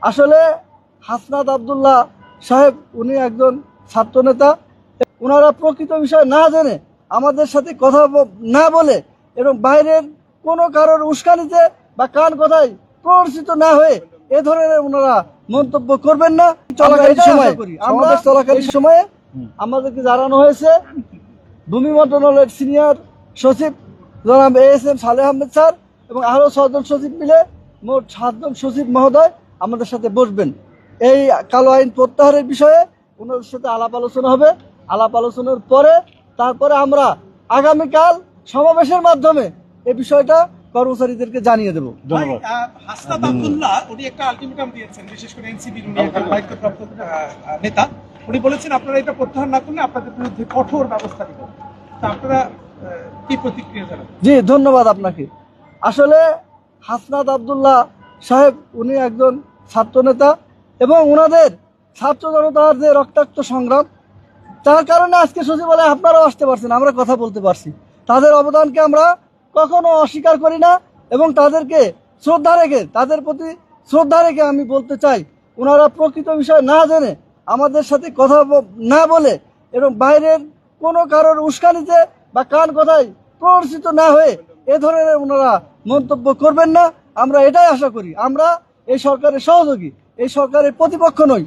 আসলে হাসনাত আব্দুল্লাহ সাহেব উনি একজন ছাত্রনেতা। ওনারা প্রকৃত বিষয় না জেনে আমাদের সাথে কথা না বলে এবং বাইরের কোনো কারোর উস্কানিতে বা কান কথায় প্ররোচিত না হয়ে এ ধরনের ওনারা মন্তব্য করবেন না। চলাকালীন সময়ে আমাদেরকে জানানো হয়েছে ভূমি মন্ত্রণালয়ের সিনিয়র সচিব জনাব ASM সালেহ আহমেদ স্যার এবং আরও 6 জন সচিব মিলে মোট 7 জন সচিব মহোদয় আমাদের সাথে বসবেন। এই কালো আইন প্রত্যাহারের বিষয়ে ওনাদের সাথে আলাপ আলোচনা হবে। আলাপ আলোচনার পরে তারপরে আমরা আগামীকাল সমাবেশের মাধ্যমে এই বিষয়টা কর্মচারীদেরকে জানিয়ে দেব। হাসনাত আব্দুল্লাহ উনি একটা আলটিমেটাম দিয়েছেন, বিশেষ করে এনসিবির উনি একটা দায়িত্বপ্রাপ্ত নেতা। উনি বলেছেন আপনারা এটা প্রত্যাহার না করলে আপনাদের বিরুদ্ধে কঠোর ব্যবস্থা নেবেন। তা আপনারা কি প্রতিক্রিয়া জানাবেন? জি, ধন্যবাদ আপনাকে। আসলে হাসনাত আব্দুল্লাহ সাহেব উনি একজন ছাত্রনেতা এবং ওনাদের ছাত্র জনতার যে রক্তাক্ত সংগ্রাম, তার কারণে আজকে সচিবালয়ে আপনারাও আসতে পারছেন, আমরা কথা বলতে পারছি। তাদের অবদানকে আমরা কখনো অস্বীকার করি না এবং তাদেরকে শ্রদ্ধা রেখে, তাদের প্রতি শ্রদ্ধা রেখে আমি বলতে চাই, ওনারা প্রকৃত বিষয় না জেনে আমাদের সাথে কথা না বলে এবং বাইরের কোনো কারোর উস্কানিতে বা কান কথায় প্ররোচিত না হয়ে এ ধরনের ওনারা মন্তব্য করবেন না। আমরা এটাই আশা করি। আমরা এই সরকারের সহযোগী, এই সরকারের প্রতিপক্ষ নই।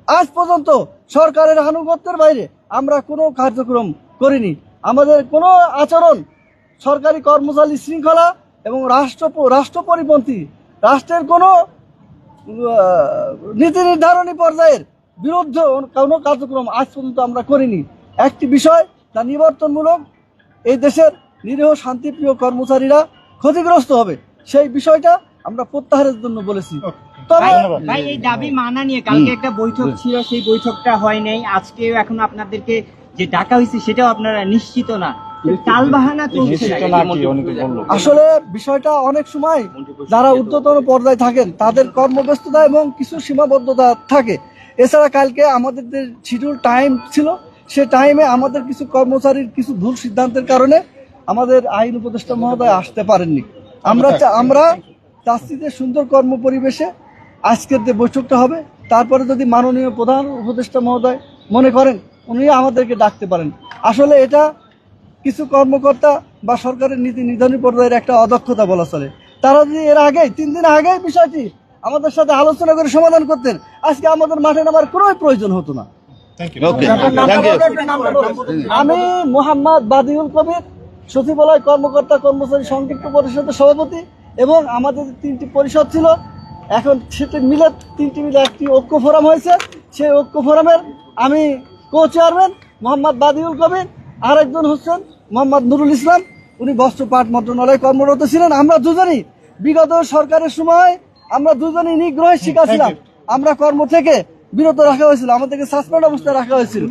আজ পর্যন্ত সরকারের আনুগত্যের বাইরে আমরা কোনো কার্যক্রম করিনি। আমাদের কোনো আচরণ সরকারি কর্মচারী শৃঙ্খলা এবং রাষ্ট্র পরিপন্থী রাষ্ট্রের কোনো নীতি নির্ধারণী পর্যায়ের বিরুদ্ধে কোনো কার্যক্রম আজ পর্যন্ত আমরা করিনি। একটি বিষয় তা নিবর্তনমূলক, এই দেশের নিরীহ শান্তিপ্রিয় কর্মচারীরা ক্ষতিগ্রস্ত হবে, সেই বিষয়টা আমরা প্রত্যাহারের জন্য বলেছি। ভাই, এই দাবি মানা নিয়ে কালকে একটা বৈঠক ছিল, সেই বৈঠকটা হয় নাই। আজকেও এখন আপনাদেরকে যে ডাকা হয়েছে সেটাও আপনারা নিশ্চিত না, টালবাহানা চলছে। আসলে বিষয়টা অনেক সময় যারা ঊর্ধ্বতন পর্যায়ে থাকেন তাদের কর্মব্যস্ততা এবং কিছু সীমাবদ্ধতা থাকে। এছাড়া কালকে আমাদের যে শিডিউল টাইম ছিল, সে টাইমে আমাদের কিছু কর্মচারীর কিছু ভুল সিদ্ধান্তের কারণে আমাদের আইন উপদেষ্টা মহোদয় আসতে পারেননি। আমরা চাচ্ছি যে সুন্দর কর্ম পরিবেশে আজকের যে বৈঠকটা হবে, তারপরে যদি মাননীয় প্রধান উপদেষ্টা মহোদয় মনে করেন উনি আমাদেরকে ডাকতে পারেন। আসলে এটা কিছু কর্মকর্তা বা সরকারের নীতি নির্ধারণী পর্যায়ের একটা অদক্ষতা বলা চলে। তারা যদি এর আগে 3 দিন আগে বিষয়টি আমাদের সাথে আলোচনা করে সমাধান করতেন, আজকে আমাদের মাঠে নামার কোনো প্রয়োজন হতো না। আমি মোহাম্মদ বাদিউল কবির, সচিবালয় কর্মকর্তা কর্মচারী সংযুক্ত পরিষদের সভাপতি এবং আমাদের 3টি পরিষদ ছিল, এখন সেটি মিলে 3টি মিলে একটি ঐক্য ফোরাম হয়েছে। সেই ঐক্য ফোরামের আমি কো-চেয়ারম্যান মোহাম্মদ বাদিউল কবির, আরেকজন হচ্ছেন মোহাম্মদ নুরুল ইসলাম, উনি বস্ত্র পাট মন্ত্রণালয়ে কর্মরত ছিলেন। আমরা দুজনই বিগত সরকারের সময় আমরা দুজনই নিগ্রহের শিকার ছিলাম। আমরা কর্ম থেকে বিরত রাখা হয়েছিল, আমাদেরকে সাসপেন্ড অবস্থায় রাখা হয়েছিল।